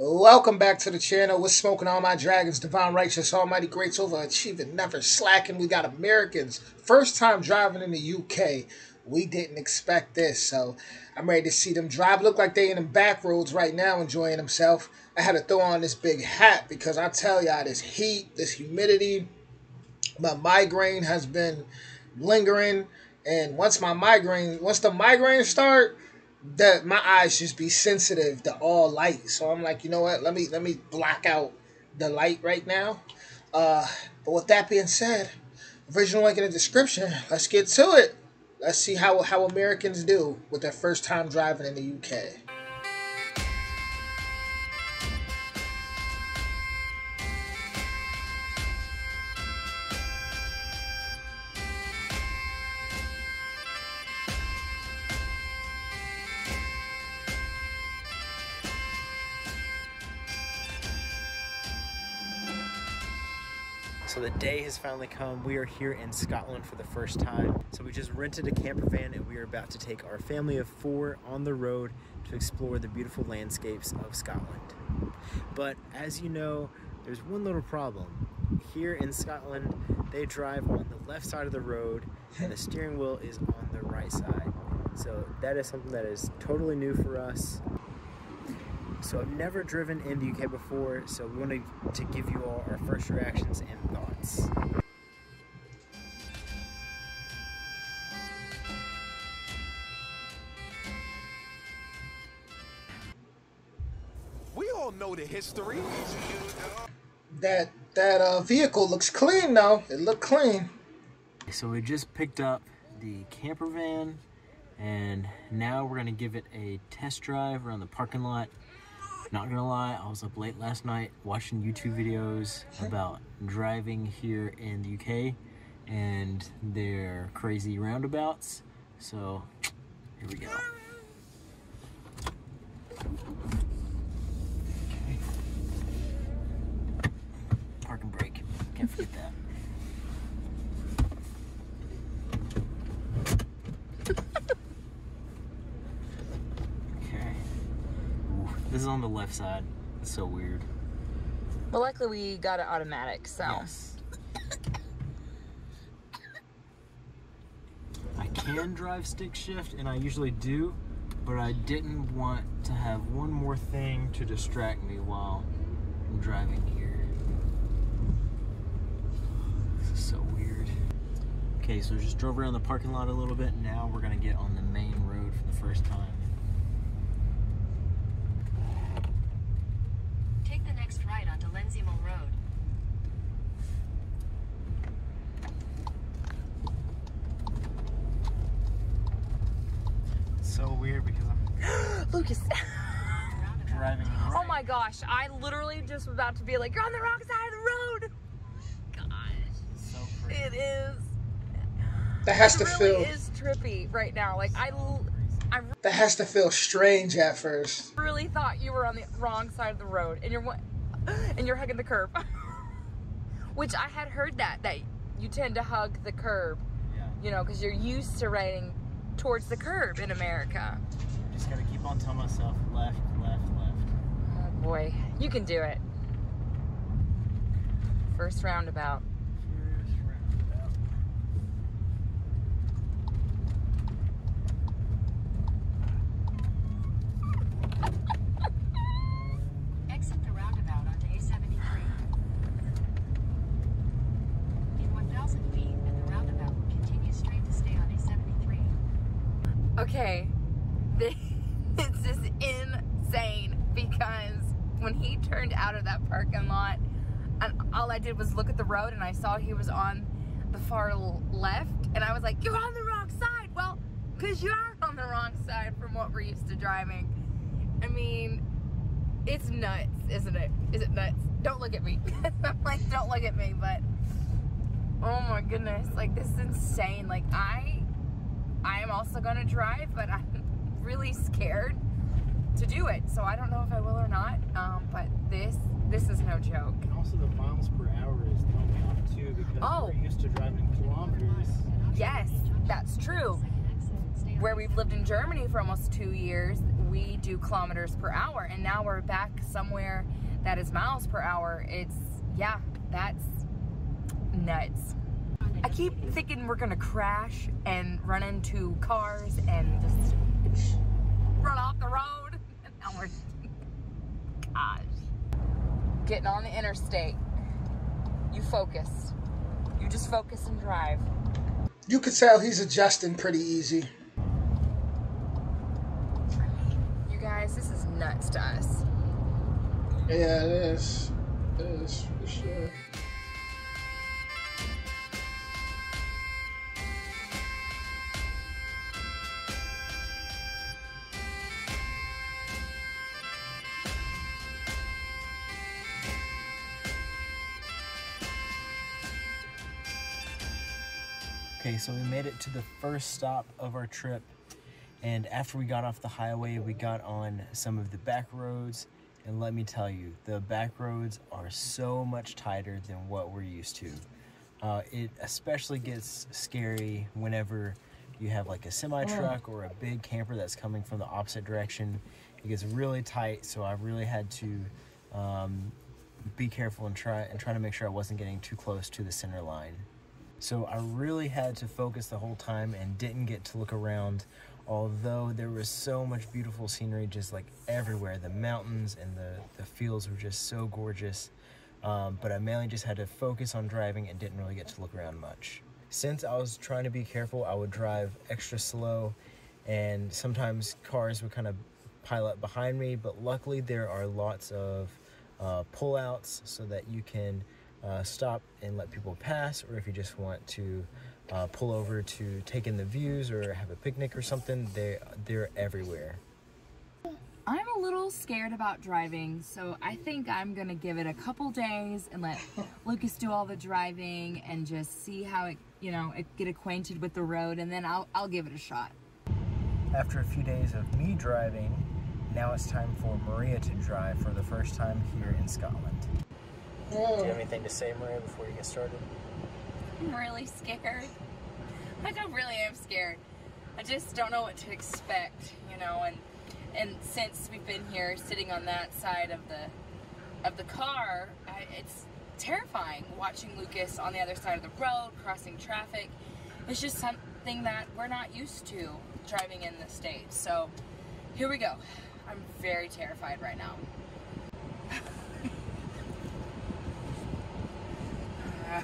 Welcome back to the channel. We're smoking all my dragons, divine, righteous, almighty, greats, overachieving, never slacking. We got Americans, first time driving in the UK. We didn't expect this, so I'm ready to see them drive. Look like they in the back roads right now enjoying themselves. I had to throw on this big hat because I tell y'all, this heat, this humidity, my migraine has been lingering. And once the migraine start, that my eyes just be sensitive to all light. So I'm like, you know what? Let me block out the light right now. But with that being said, original link in the description. Let's get to it. Let's see how Americans do with their first time driving in the UK. So the day has finally come. We are here in Scotland for the first time. So we just rented a camper van and we are about to take our family of 4 on the road to explore the beautiful landscapes of Scotland. But as you know, there's one little problem. Here in Scotland, they drive on the left side of the road and the steering wheel is on the right side. So that is something that is totally new for us. So I've never driven in the UK before, so we wanted to give you all our first reactions and thoughts. We all know the history. That vehicle looks clean though. It looked clean. So we just picked up the camper van and now we're gonna give it a test drive around the parking lot. Not gonna lie, I was up late last night watching YouTube videos about driving here in the UK and their crazy roundabouts. So here we go. Okay. Park and brake, can't forget that. This is on the left side. It's so weird. Well, luckily we got it automatic, so. Yes. I can drive stick shift, and I usually do, but I didn't want to have one more thing to distract me while I'm driving here. This is so weird. Okay, so I just drove around the parking lot a little bit. Now we're gonna get on the main road for the first time. Right onto Lenzimal Road. It's so weird because I'm Lucas. driving right. Oh my gosh, I literally just was about to be like, you're on the wrong side of the road. Gosh. It's so crazy. It is. That has to really feel. is trippy right now. Like That has to feel strange at first. really thought you were on the wrong side of the road, and you're hugging the curb. Which I had heard that you tend to hug the curb. Yeah. You know, because you're used to riding towards the curb in America. Just gotta keep on telling myself left, left, left. Oh boy, you can do it. First roundabout. First roundabout. Exit the roundabout onto A73. In 1,000 feet, and the roundabout will continue straight to stay on A73. Okay, this is insane because when he turned out of that parking lot, and all I did was look at the road and I saw he was on the far left, and I was like, you're on the wrong side. Well, because you are on the wrong side from what we're used to driving. I mean, it's nuts, isn't it? Is it nuts? Don't look at me. I'm like, don't look at me, but oh my goodness, like this is insane. Like I am also gonna drive, but I'm really scared to do it. So I don't know if I will or not. But this is no joke. And also the miles per hour is throwing me off too because we're used to driving in kilometers. Yes, that's true. Where we've lived in Germany for almost 2 years, we do kilometers per hour, and now we're back somewhere that is miles per hour. It's, yeah, that's nuts. I keep thinking we're gonna crash and run into cars and just run off the road. And now we're, gosh. Getting on the interstate. You focus. You just focus and drive. You could tell he's adjusting pretty easy. You guys, this is nuts to us. Yeah, it is. It is, for sure. Okay, so we made it to the first stop of our trip, and after we got off the highway, we got on some of the back roads, and let me tell you, the back roads are so much tighter than what we're used to. It especially gets scary whenever you have like a semi-truck or a big camper that's coming from the opposite direction. It gets really tight, so I really had to be careful and try to make sure I wasn't getting too close to the center line. So I really had to focus the whole time and didn't get to look around, although there was so much beautiful scenery just like everywhere. The mountains and the fields were just so gorgeous, but I mainly just had to focus on driving and didn't really get to look around much. Since I was trying to be careful, I would drive extra slow, and sometimes cars would kind of pile up behind me, but luckily there are lots of pullouts so that you can stop and let people pass, or if you just want to pull over to take in the views or have a picnic or something, they're everywhere. I'm a little scared about driving, so I think I'm gonna give it a couple days and let Lucas do all the driving and just see how it, you know, get acquainted with the road, and then I'll give it a shot. After a few days of me driving, now it's time for Maria to drive for the first time here in Scotland. Do you have anything to say, Maria, before you get started? I'm really scared. Like, I really am scared. I just don't know what to expect, you know, and since we've been here sitting on that side of the car, it's terrifying watching Lucas on the other side of the road, crossing traffic. It's just something that we're not used to driving in the States. So here we go. I'm very terrified right now. I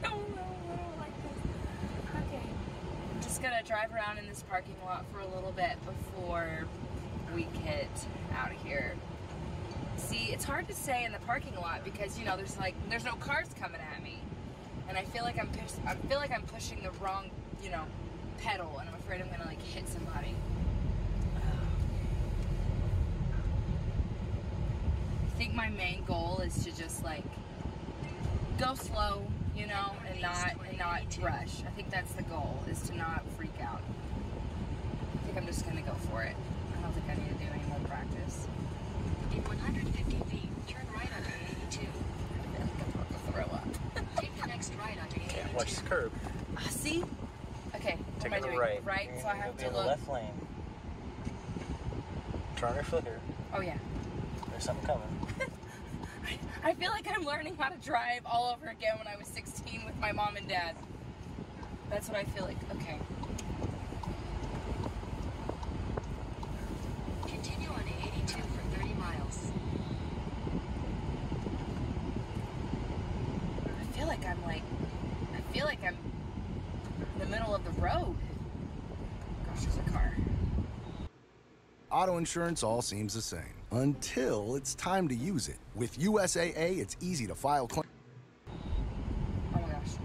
don't know, I don't like this. Okay, I'm just gonna drive around in this parking lot for a little bit before we get out of here. See, it's hard to say in the parking lot because, you know, there's no cars coming at me, and I feel like I'm pushing the wrong, you know, pedal, and I'm afraid I'm gonna like hit somebody. I think my main goal is to just like go slow, you know, and not rush. I think that's the goal, is to not freak out. I think I'm just gonna go for it. I don't think I need to do any more practice. In 150 feet, turn right onto 82. I feel like I'm about to throw up. Take the next right onto 82. Okay, watch the curb. See? Okay, what am I doing? Right. Right, so I have to in look. the left lane. Turn your flicker. Oh yeah. There's something coming. I feel like I'm learning how to drive all over again when I was 16 with my mom and dad. That's what I feel like. Okay. Continue on 82 for 30 miles. I feel like I'm in the middle of the road. Gosh, there's a car. Auto insurance all seems the same until it's time to use it. With USAA, it's easy to file claims. Oh my gosh.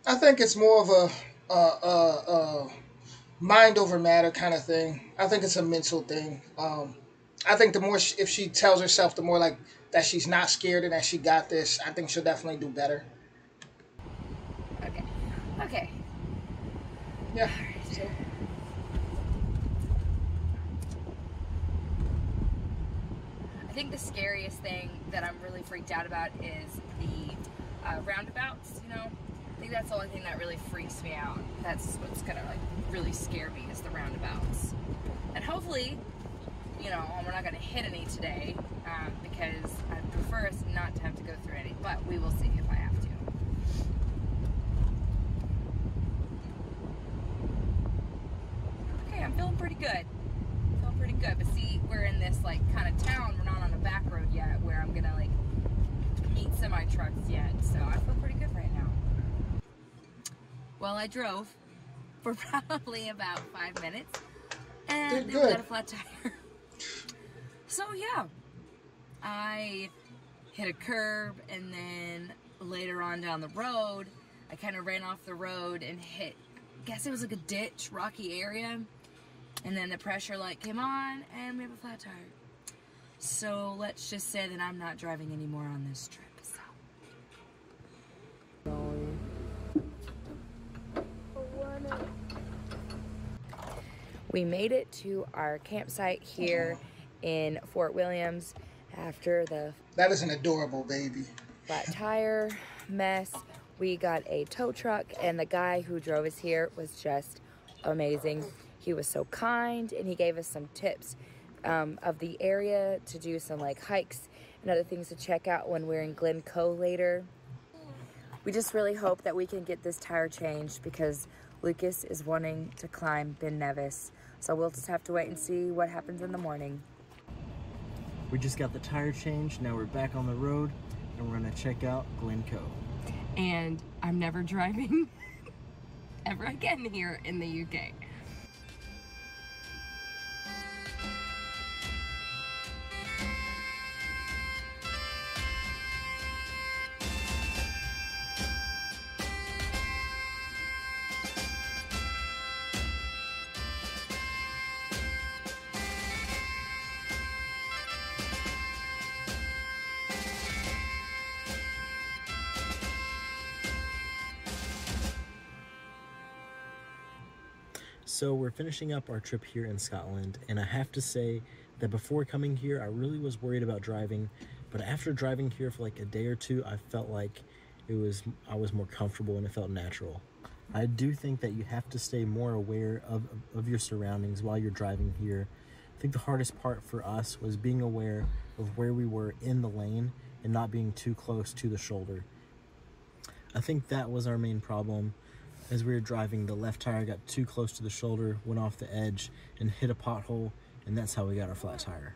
I think it's more of a mind over matter kind of thing. I think it's a mental thing. I think the more if she tells herself, the more like that she's not scared and that she got this, I think she'll definitely do better. Okay. Okay. Yeah. So. I think the scariest thing that I'm really freaked out about is the roundabouts, you know. I think that's the only thing that really freaks me out. That's what's gonna like really scare me is the roundabouts. And hopefully, you know, we're not gonna hit any today because I prefer us not to have to go through any, but we will see if I have to. Okay, I'm feeling pretty good. Feeling pretty good, but see, we're in this like kind of town. We're not on a back road yet where I'm gonna like meet semi-trucks yet, so I feel pretty good right now. Well, I drove for probably about 5 minutes and then we got a flat tire. So yeah, I hit a curb and then later on down the road, I kind of ran off the road and hit, I guess it was like a ditch, rocky area, and then the pressure light came on and we have a flat tire. So let's just say that I'm not driving anymore on this trip. We made it to our campsite here in Fort Williams after the That is an adorable baby. flat tire mess. We got a tow truck and the guy who drove us here was just amazing. He was so kind and he gave us some tips of the area to do some like hikes and other things to check out when we're in Glen Cove later. We just really hope that we can get this tire changed because Lucas is wanting to climb Ben Nevis. So we'll just have to wait and see what happens in the morning. We just got the tire changed. Now we're back on the road and we're gonna check out Glen Cove. And I'm never driving ever again here in the UK. So we're finishing up our trip here in Scotland, and I have to say that before coming here, I really was worried about driving, but after driving here for like a day or two, I felt like I was more comfortable and it felt natural. I do think that you have to stay more aware of your surroundings while you're driving here. I think the hardest part for us was being aware of where we were in the lane and not being too close to the shoulder. I think that was our main problem. As we were driving, the left tire got too close to the shoulder, went off the edge, and hit a pothole, and that's how we got our flat tire.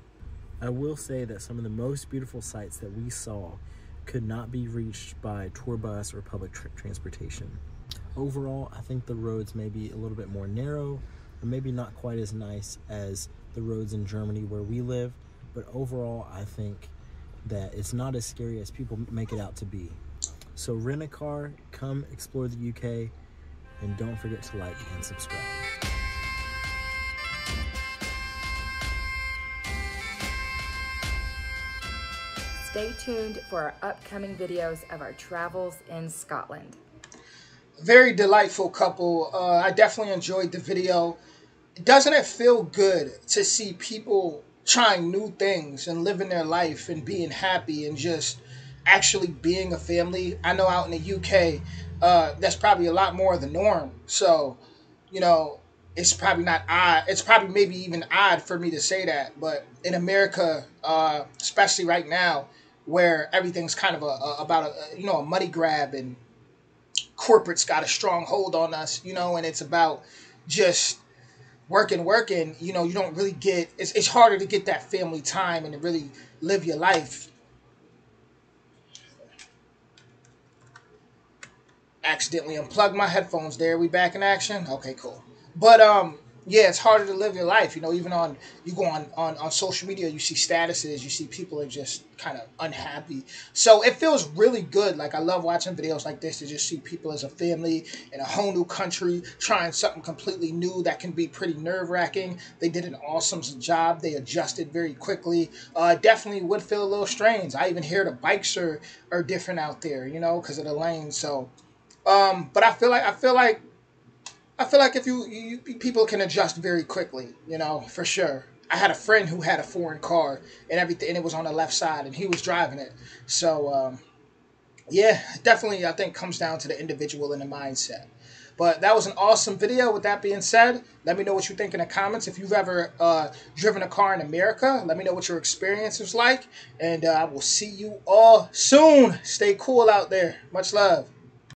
I will say that some of the most beautiful sights that we saw could not be reached by tour bus or public transportation. Overall, I think the roads may be a little bit more narrow, or maybe not quite as nice as the roads in Germany where we live, but overall, I think that it's not as scary as people make it out to be. So rent a car, come explore the UK, and don't forget to like and subscribe. Stay tuned for our upcoming videos of our travels in Scotland. Very delightful couple. I definitely enjoyed the video. Doesn't it feel good to see people trying new things and living their life and being happy and just actually being a family? I know out in the UK, that's probably a lot more the norm. So, you know, it's probably not odd. It's probably maybe even odd for me to say that. But in America, especially right now, where everything's kind of about a money grab and corporate's got a strong hold on us, and it's about just working, you don't really get, it's harder to get that family time and to really live your life. Accidentally unplugged my headphones there. We back in action? Okay, cool. But yeah, it's harder to live your life. Even you go on social media, you see statuses, you see people are just kind of unhappy. So it feels really good. Like, I love watching videos like this to just see people as a family in a whole new country trying something completely new that can be pretty nerve-wracking. They did an awesome job. They adjusted very quickly. Definitely would feel a little strange. I even hear the bikes are different out there, because of the lanes. So but I feel like if you people can adjust very quickly, for sure. I had a friend who had a foreign car and everything, and it was on the left side, and he was driving it. So Yeah, definitely, I think comes down to the individual and the mindset. But that was an awesome video. With that being said, let me know what you think in the comments. If you've ever driven a car in America, let me know what your experience is like. And I will see you all soon. Stay cool out there. Much love.